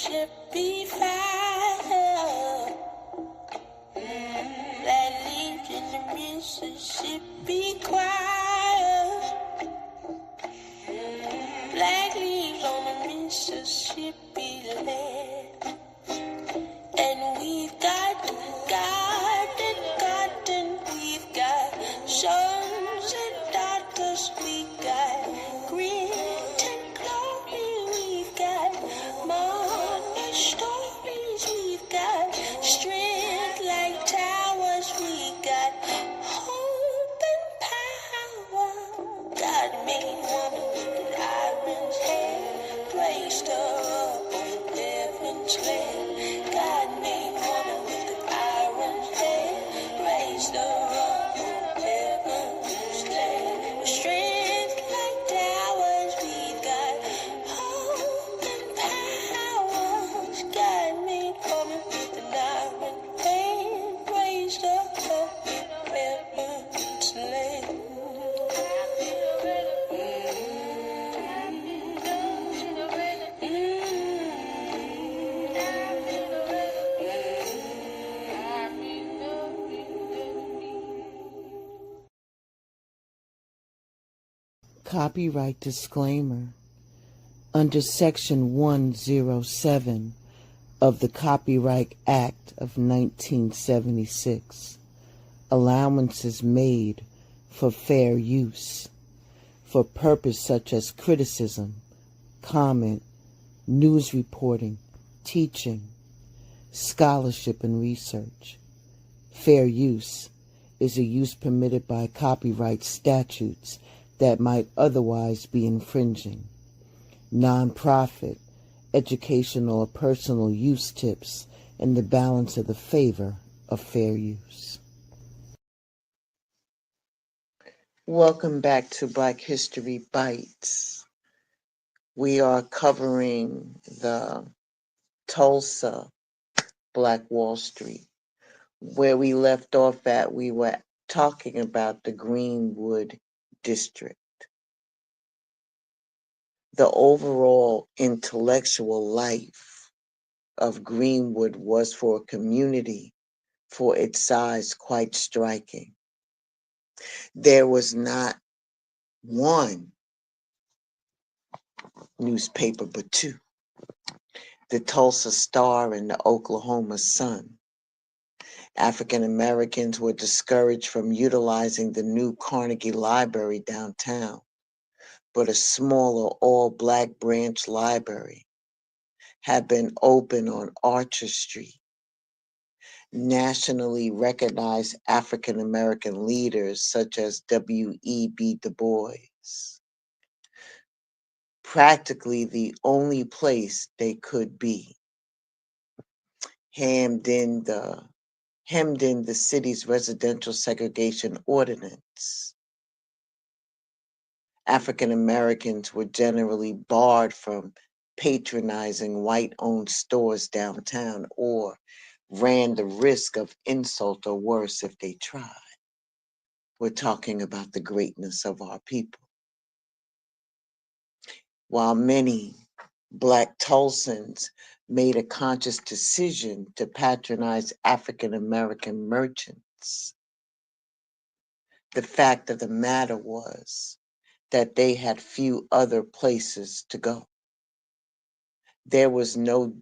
Mississippi fire. That leaves in the Mississippi choir. Black leaves on the Mississippi land. And we've got garden, we've got sons and daughters, we got grit and glory, we've got mother stories, we've got strength like towers, we got hope and power. God made woman with iron's hand, placed her up on heaven's land. God made woman with the iron's hand, raised her up on heaven's land. With strength like towers, we got hope and powers. God made woman with an iron hand, raised her up on heaven's land. Copyright disclaimer. Under Section 107 of the Copyright Act of 1976, allowances made for fair use, for purpose such as criticism, comment, news reporting, teaching, scholarship, and research. Fair use is a use permitted by copyright statutes that might otherwise be infringing. Non-profit, educational, or personal use tips in the balance of the favor of fair use. Welcome back to Black History Bites. We are covering the Tulsa Black Wall Street. Where we left off at, we were talking about the Greenwood district. The overall intellectual life of Greenwood was for a community, for its size, quite striking. There was not one newspaper, but two. The Tulsa Star and the Oklahoma Sun. African Americans were discouraged from utilizing the new Carnegie Library downtown, but a smaller all-black branch library had been opened on Archer Street. Nationally recognized African American leaders such as W.E.B. Du Bois, practically the only place they could be, hemmed in the city's residential segregation ordinance. African Americans were generally barred from patronizing white-owned stores downtown or ran the risk of insult or worse if they tried. We're talking about the greatness of our people. While many Black Tulsans made a conscious decision to patronize African American merchants, the fact of the matter was that they had few other places to go. There was no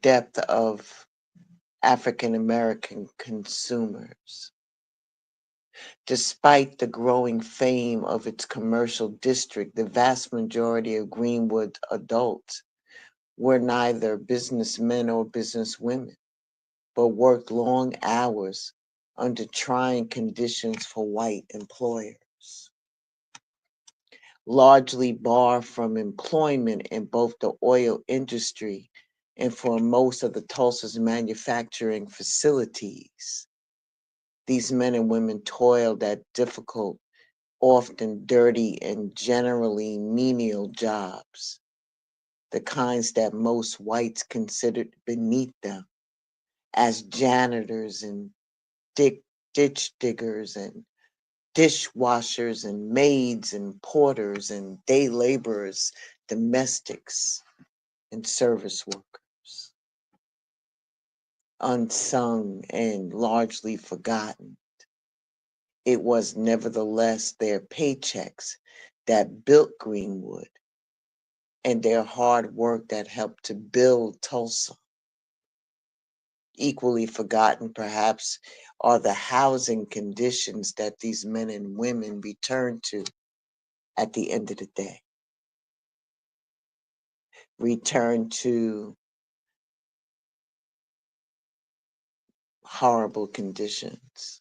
depth of African American consumers. Despite the growing fame of its commercial district, the vast majority of Greenwood adults were neither businessmen or businesswomen, but worked long hours under trying conditions for white employers. Largely barred from employment in both the oil industry and for most of the Tulsa's manufacturing facilities. These men and women toiled at difficult, often dirty, and generally menial jobs, the kinds that most whites considered beneath them, as janitors and ditch diggers and dishwashers and maids and porters and day laborers domestics, and service workers. Unsung and largely forgotten, it was nevertheless their paychecks that built Greenwood and their hard work that helped to build Tulsa. Equally forgotten, perhaps, are the housing conditions that these men and women return to at the end of the day. Return to horrible conditions.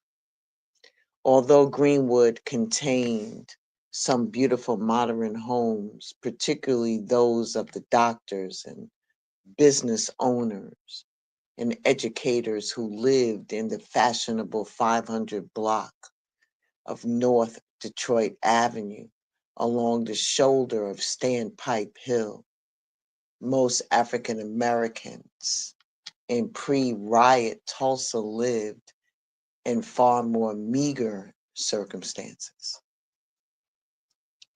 Although Greenwood contained some beautiful modern homes, particularly those of the doctors and business owners and educators who lived in the fashionable 500 block of North Detroit Avenue along the shoulder of Standpipe Hill, most African Americans in pre-riot Tulsa lived in far more meager circumstances.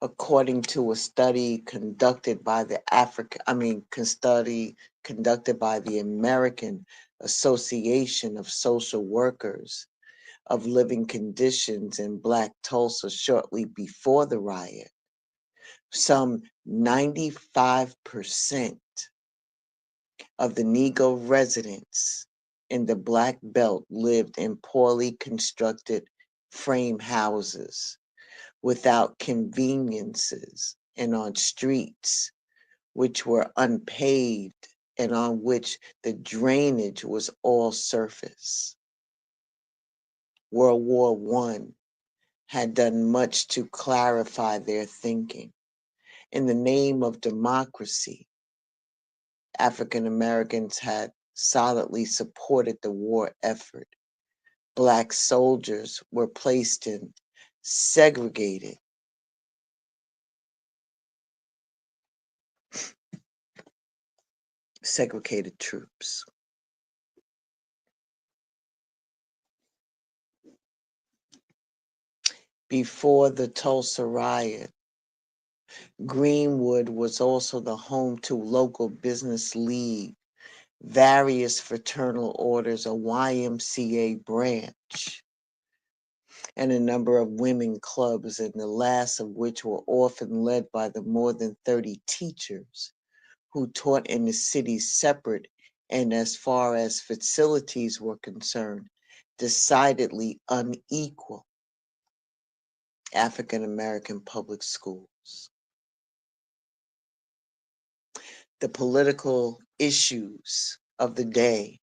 According to a study conducted by the conducted by the American Association of Social Workers of Living Conditions in Black Tulsa shortly before the riot, some 95% of the Negro residents in the Black Belt lived in poorly constructed frame houses without conveniences and on streets which were unpaved and on which the drainage was all surface. World War I had done much to clarify their thinking. In the name of democracy, African Americans had solidly supported the war effort. Black soldiers were placed in segregated troops. Before the Tulsa riot, Greenwood was also the home to local business league, various fraternal orders, a YMCA branch, and a number of women clubs, and the last of which were often led by the more than 30 teachers who taught in the city's separate and, as far as facilities were concerned, decidedly unequal African American public schools. The political issues of the day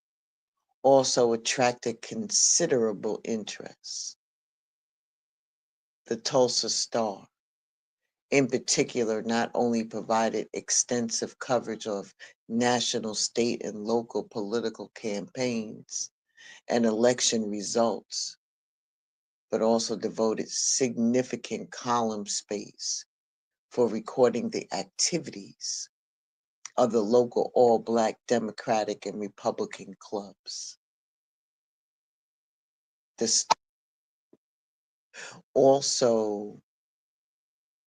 also attracted considerable interest. The Tulsa Star, in particular, not only provided extensive coverage of national, state, and local political campaigns and election results, but also devoted significant column space for recording the activities of the local all-Black Democratic and Republican clubs. This also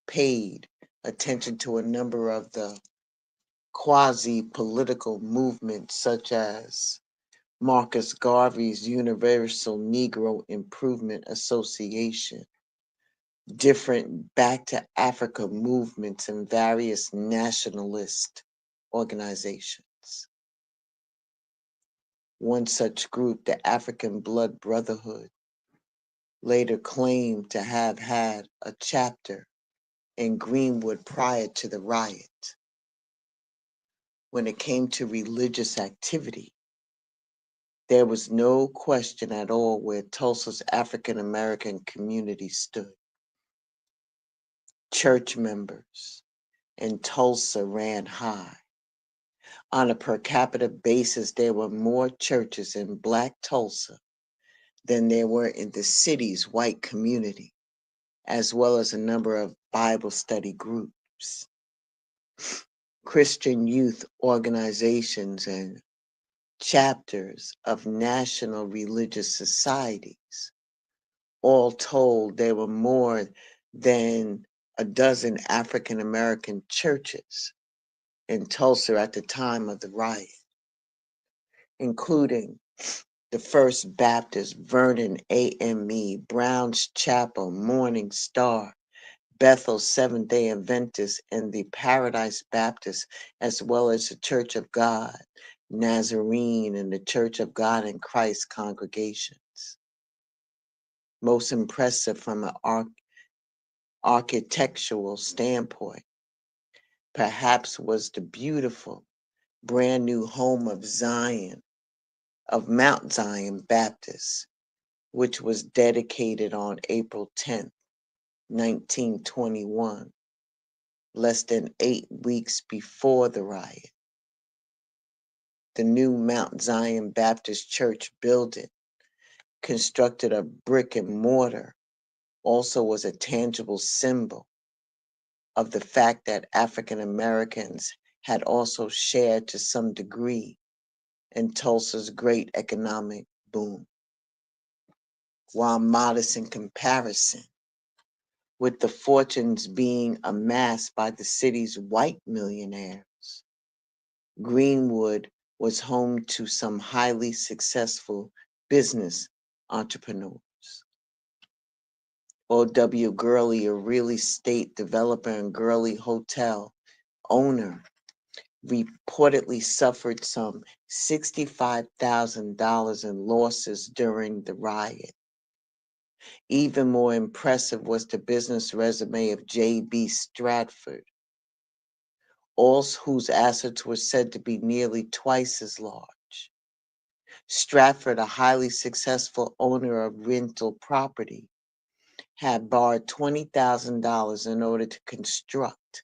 paid attention to a number of the quasi-political movements such as Marcus Garvey's Universal Negro Improvement Association, different Back to Africa movements, and various nationalist organizations. One such group, the African Blood Brotherhood, later claimed to have had a chapter in Greenwood prior to the riot. When it came to religious activity, there was no question at all where Tulsa's African American community stood. Church members in Tulsa ran high. On a per capita basis, there were more churches in Black Tulsa than there were in the city's white community, as well as a number of Bible study groups. Christian youth organizations and chapters of national religious societies. All told, there were more than a dozen African American churches in Tulsa at the time of the riot, including the First Baptist, Vernon AME, Brown's Chapel, Morning Star, Bethel Seventh-day Adventist, and the Paradise Baptist, as well as the Church of God, Nazarene, and the Church of God in Christ congregations. Most impressive from an architectural standpoint, perhaps was the beautiful brand new home of Zion, of Mount Zion Baptist, which was dedicated on April 10th, 1921, less than 8 weeks before the riot. The new Mount Zion Baptist Church building, constructed of brick and mortar, also was a tangible symbol of the fact that African Americans had also shared to some degree in Tulsa's great economic boom. While modest in comparison, with the fortunes being amassed by the city's white millionaires, Greenwood was home to some highly successful business entrepreneurs. O.W. Gurley, a real estate developer and Gurley Hotel owner, reportedly suffered some $65,000 in losses during the riot. Even more impressive was the business resume of J.B. Stratford, all whose assets were said to be nearly twice as large. Stratford, a highly successful owner of rental property, had borrowed $20,000 in order to construct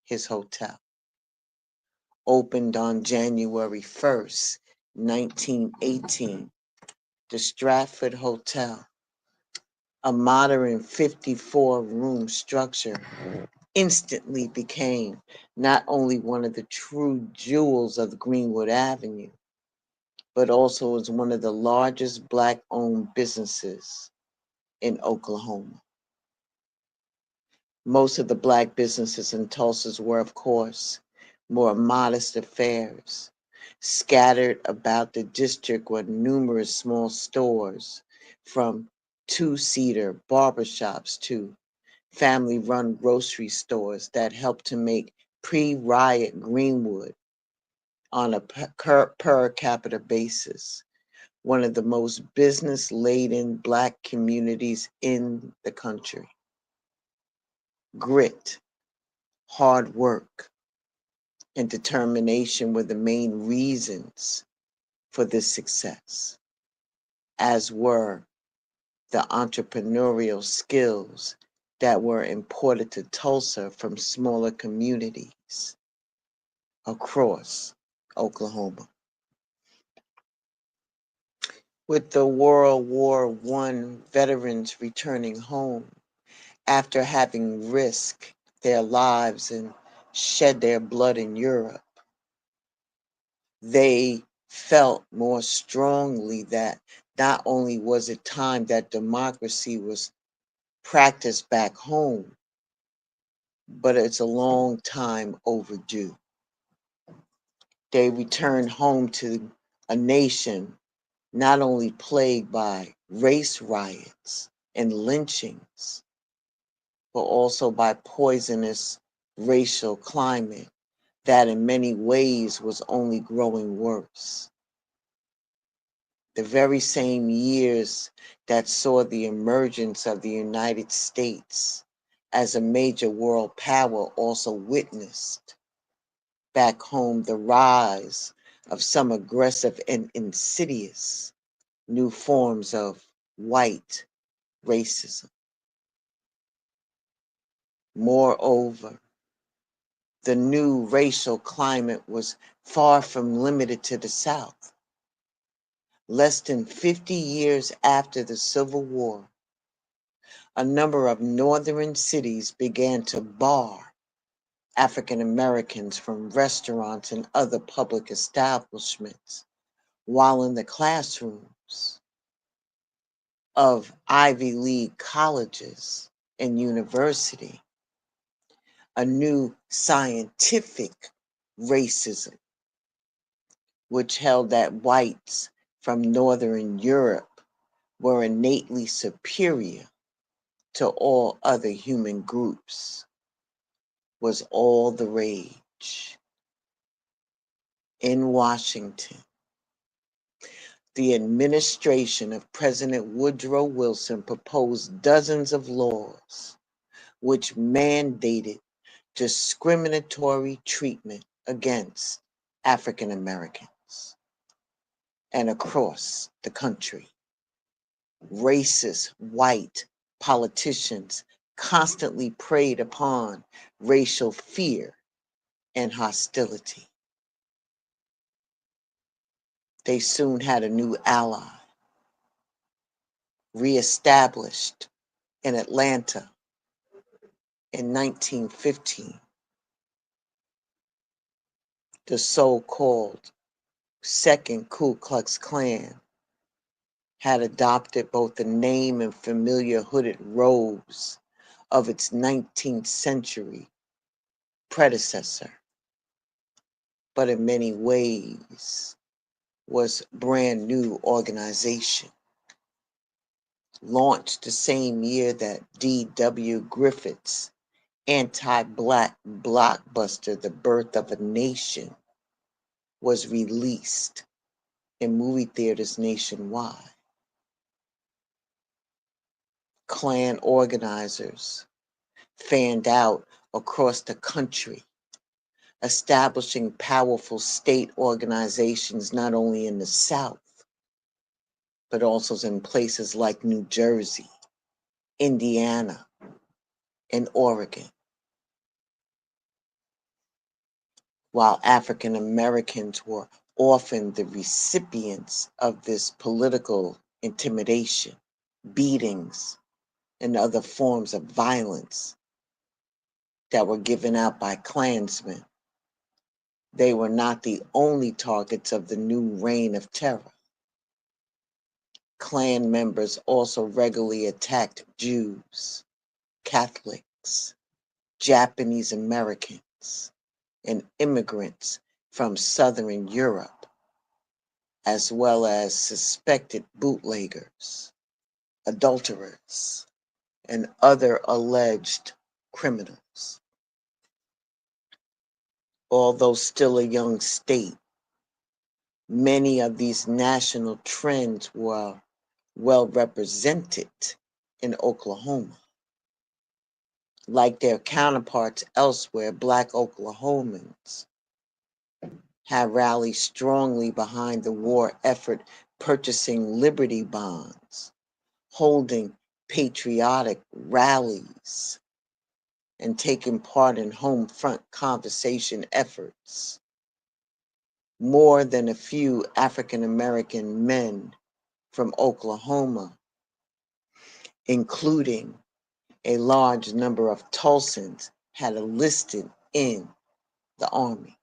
his hotel. Opened on January 1st, 1918, the Stratford Hotel, a modern 54-room structure, instantly became not only one of the true jewels of Greenwood Avenue, but also was one of the largest Black-owned businesses in Oklahoma. Most of the Black businesses in Tulsa were, of course, more modest affairs. Scattered about the district were numerous small stores, from two-seater barbershops to family-run grocery stores that helped to make pre-riot Greenwood, on a per capita basis, one of the most business-laden Black communities in the country. Grit, hard work, and determination were the main reasons for this success, as were the entrepreneurial skills that were imported to Tulsa from smaller communities across Oklahoma. With the World War I veterans returning home after having risked their lives and shed their blood in Europe, they felt more strongly that not only was it time that democracy was practiced back home, but it's a long time overdue. They returned home to a nation not only plagued by race riots and lynchings, but also by poisonous racial climate that in many ways was only growing worse. The very same years that saw the emergence of the United States as a major world power also witnessed back home the rise of some aggressive and insidious new forms of white racism. Moreover, the new racial climate was far from limited to the South. Less than 50 years after the Civil War, a number of northern cities began to bar African Americans from restaurants and other public establishments, while in the classrooms of Ivy League colleges and university, a new scientific racism, which held that whites from Northern Europe were innately superior to all other human groups, was all the rage. In Washington, the administration of President Woodrow Wilson proposed dozens of laws which mandated discriminatory treatment against African Americans. And across the country, racist white politicians constantly preyed upon racial fear and hostility. They soon had a new ally, reestablished in Atlanta in 1915, the so-called Second Ku Klux Klan had adopted both the name and familiar hooded robes of its 19th century predecessor, but in many ways was brand new organization, launched the same year that D.W. Griffith's anti-black blockbuster, The Birth of a Nation, was released in movie theaters nationwide. Klan organizers fanned out across the country, establishing powerful state organizations not only in the South, but also in places like New Jersey, Indiana, and Oregon. While African Americans were often the recipients of this political intimidation, beatings, and other forms of violence that were given out by Klansmen, they were not the only targets of the new reign of terror. Klan members also regularly attacked Jews, Catholics, Japanese Americans, and immigrants from Southern Europe, as well as suspected bootleggers, adulterers, and other alleged criminals. Although still a young state, many of these national trends were well represented in Oklahoma. Like their counterparts elsewhere, Black Oklahomans have rallied strongly behind the war effort, purchasing Liberty bonds, holding patriotic rallies, and taking part in home front conversation efforts. More than a few African American men from Oklahoma, including a large number of Tulsans, had enlisted in the Army.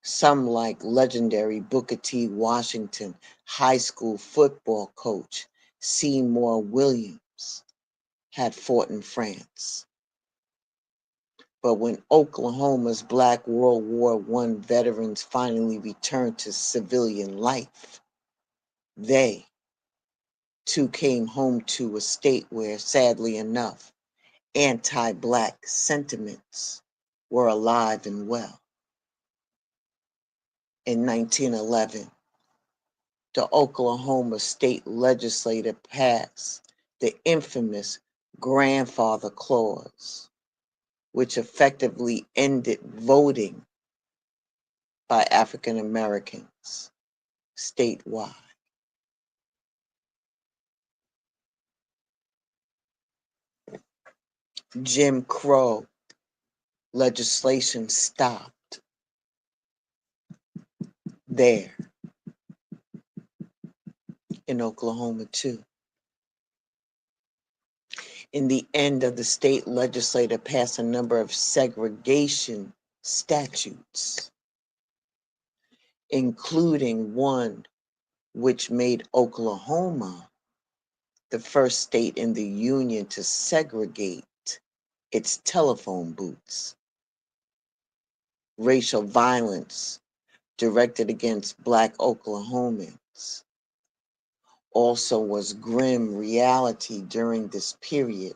Some, like legendary Booker T. Washington high school football coach Seymour Williams, had fought in France. But when Oklahoma's Black World War I veterans finally returned to civilian life, they too came home to a state where, sadly enough, anti-Black sentiments were alive and well. In 1911, the Oklahoma State Legislature passed the infamous Grandfather Clause, which effectively ended voting by African Americans statewide. Jim Crow legislation stopped there in Oklahoma too. In the end of the state legislature passed a number of segregation statutes, including one which made Oklahoma the first state in the Union to segregate its telephone booths. Racial violence directed against Black Oklahomans also was grim reality during this period,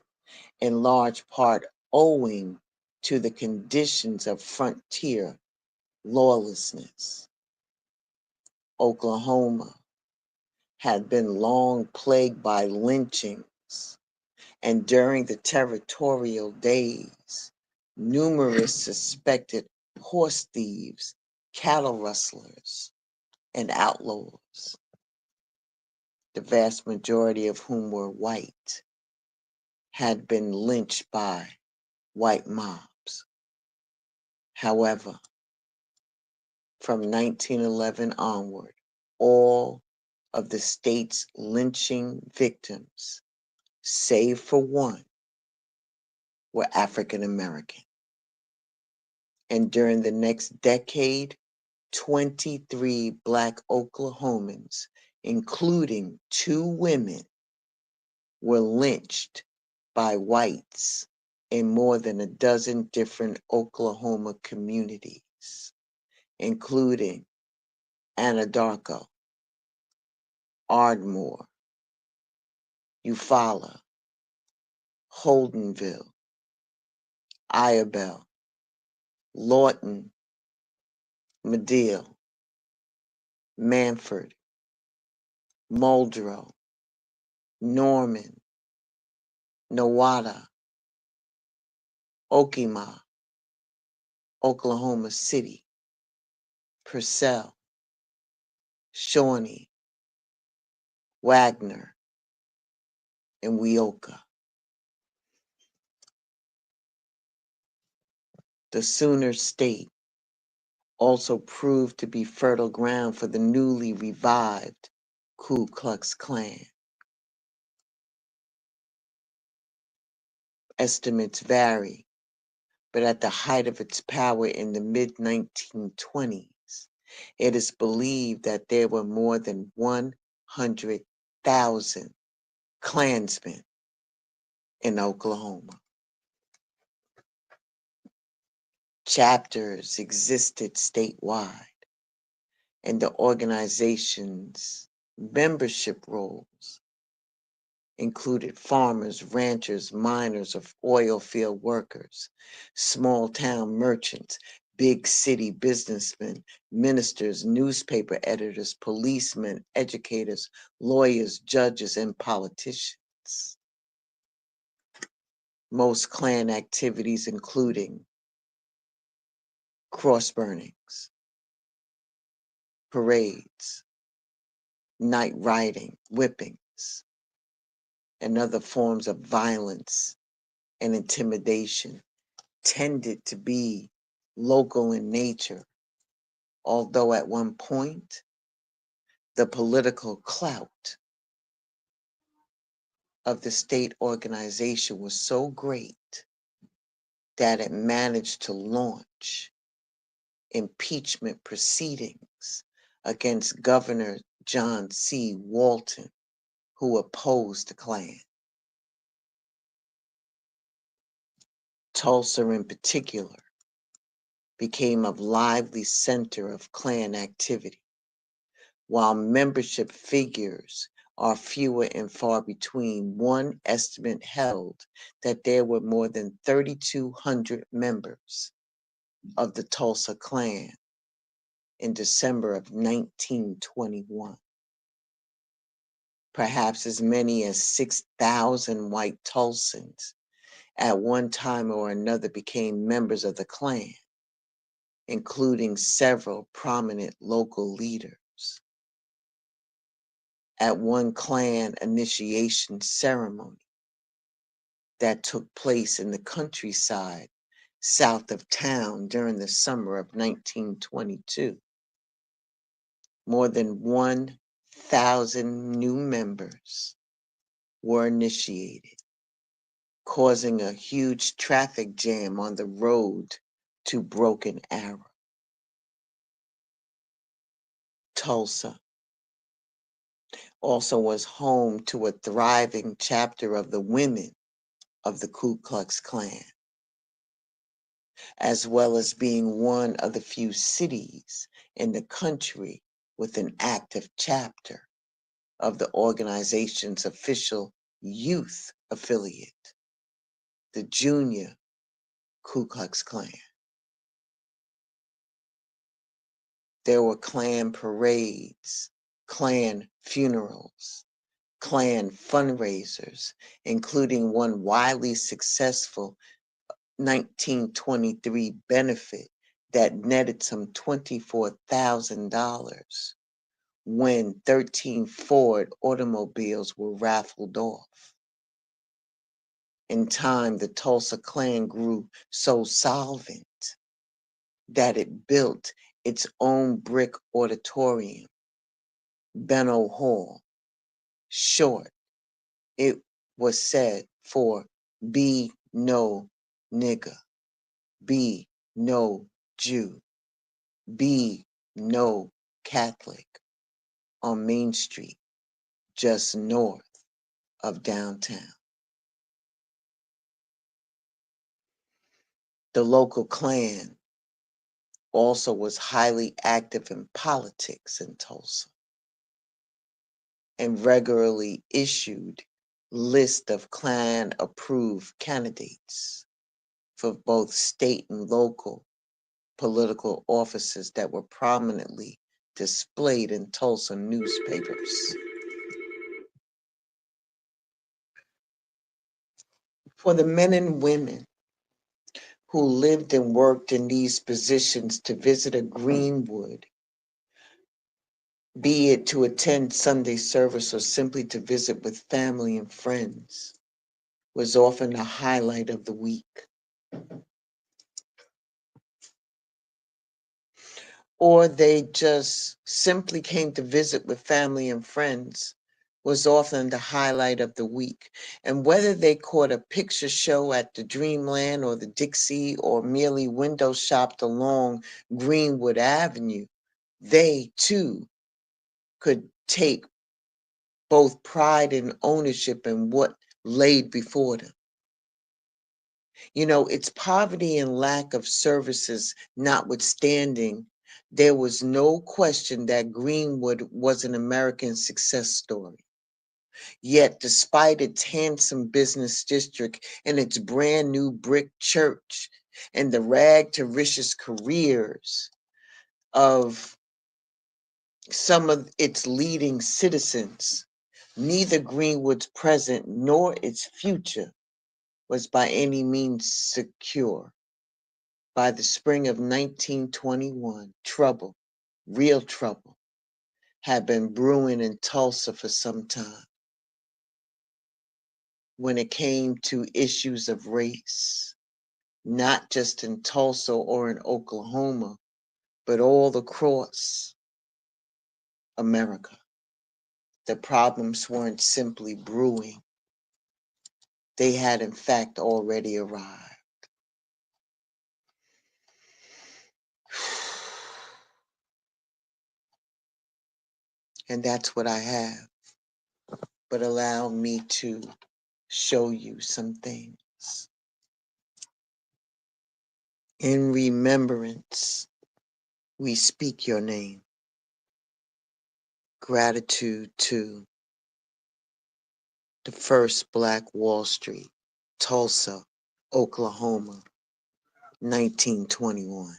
in large part owing to the conditions of frontier lawlessness. Oklahoma had been long plagued by lynchings, and during the territorial days, numerous suspected horse thieves, cattle rustlers, and outlaws, the vast majority of whom were white, had been lynched by white mobs. However, from 1911 onward, all of the state's lynching victims, save for one, were African American. And during the next decade, 23 Black Oklahomans, including 2 women, were lynched by whites in more than a dozen different Oklahoma communities, including Anadarko, Ardmore, Eufaula, Holdenville, Iobel, Lawton, Medill, Manford, Muldrow, Norman, Nowata, Okemah, Oklahoma City, Purcell, Shawnee, Wagner, and Weoka. The Sooner State also proved to be fertile ground for the newly revived Ku Klux Klan. Estimates vary, but at the height of its power in the mid-1920s, it is believed that there were more than 100,000 Klansmen in Oklahoma. Chapters existed statewide, and the organization's membership rolls included farmers, ranchers, miners, of oil field workers, small town merchants, big city businessmen, ministers, newspaper editors, policemen, educators, lawyers, judges, and politicians. Most Klan activities including cross burnings, parades, night riding, whippings, and other forms of violence and intimidation tended to be local in nature, although at one point the political clout of the state organization was so great that it managed to launch impeachment proceedings against Governor John C. Walton, who opposed the Klan. Tulsa, in particular, became a lively center of Klan activity, while membership figures are fewer and far between. One estimate held that there were more than 3,200 members of the Tulsa Klan in December of 1921. Perhaps as many as 6,000 white Tulsans at one time or another became members of the Klan, including several prominent local leaders. At one Klan initiation ceremony that took place in the countryside south of town during the summer of 1922, more than 1,000 new members were initiated, causing a huge traffic jam on the road to Broken Arrow. Tulsa also was home to a thriving chapter of the women of the Ku Klux Klan. as well as being one of the few cities in the country with an active chapter of the organization's official youth affiliate, the Junior Ku Klux Klan. There were Klan parades, Klan funerals, Klan fundraisers, including one widely successful 1923 benefit that netted some $24,000 when 13 Ford automobiles were raffled off. In time, the Tulsa Klan grew so solvent that it built its own brick auditorium, Benno Hall. Short, it was said for Be No Nigger, Be No Jew, Be No Catholic, on Main Street, just north of downtown. The local Klan also was highly active in politics in Tulsa and regularly issued lists of Klan-approved candidates for both state and local political offices that were prominently displayed in Tulsa newspapers. For the men and women who lived and worked in these positions to visit a Greenwood, be it to attend Sunday service or simply to visit with family and friends, was often the highlight of the week. Or they just simply came to visit with family and friends was often the highlight of the week. And whether they caught a picture show at the Dreamland or the Dixie or merely window shopped along Greenwood Avenue, they too could take both pride and ownership in what laid before them. You know, its poverty and lack of services notwithstanding, there was no question that Greenwood was an American success story. Yet, despite its handsome business district and its brand new brick church and the rag to riches careers of some of its leading citizens, neither Greenwood's present nor its future was by any means secure. By the spring of 1921, trouble, real trouble, had been brewing in Tulsa for some time. When it came to issues of race, not just in Tulsa or in Oklahoma, but all across America. The problems weren't simply brewing, they had in fact already arrived. And that's what I have. But allow me to show you some things. In remembrance, we speak your name. Gratitude to the first Black Wall Street, Tulsa, Oklahoma, 1921.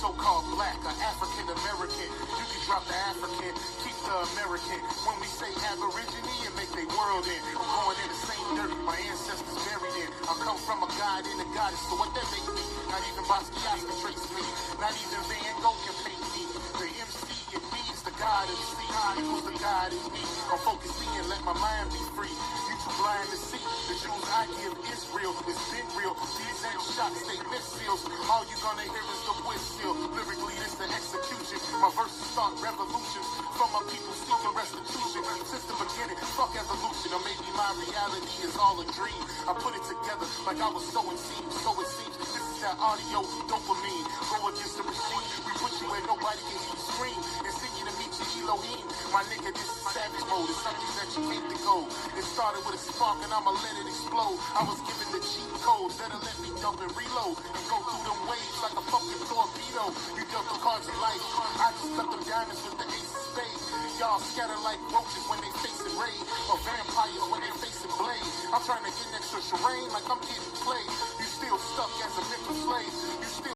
so-called black or African American. You can drop the African, keep the American. When we say Aborigine and make their world in, I'm going in the same dirt my ancestors buried in. I come from a god and a goddess, so what that make me? Not even Basquiat can trace me. Not even Van Gogh can paint me. The MC in me is the god of the sea. Equals the god in me. I'm focused in, let my mind be free. You too blind to see. The Jews I give Israel is been real. These ain't shots, they missiles. All you gonna hear is the whistle. Lyrically, this the execution. My verses start revolutions. From my people seeking restitution. Since the beginning, fuck evolution. Or maybe my reality is all a dream. I put it together like I was sowing seeds. So it seems this is that audio dopamine. Go against the machine. We put you where nobody can hear you scream. And sing you to meet you Elohim. My nigga, this is savage mode. It's something that you hate to go. It started with a spark and I'ma let it explode. I was given the cheat codes that'll let me dump and reload. And go through them waves like a fucking torpedo. You dealt the cards of life. I just cut them diamonds with the ace of spades. Y'all scatter like roaches when they facing raid. Or vampires when they facing blade. I'm trying to get next to Shireen like I'm getting played. You still stuck as a mental slave. You still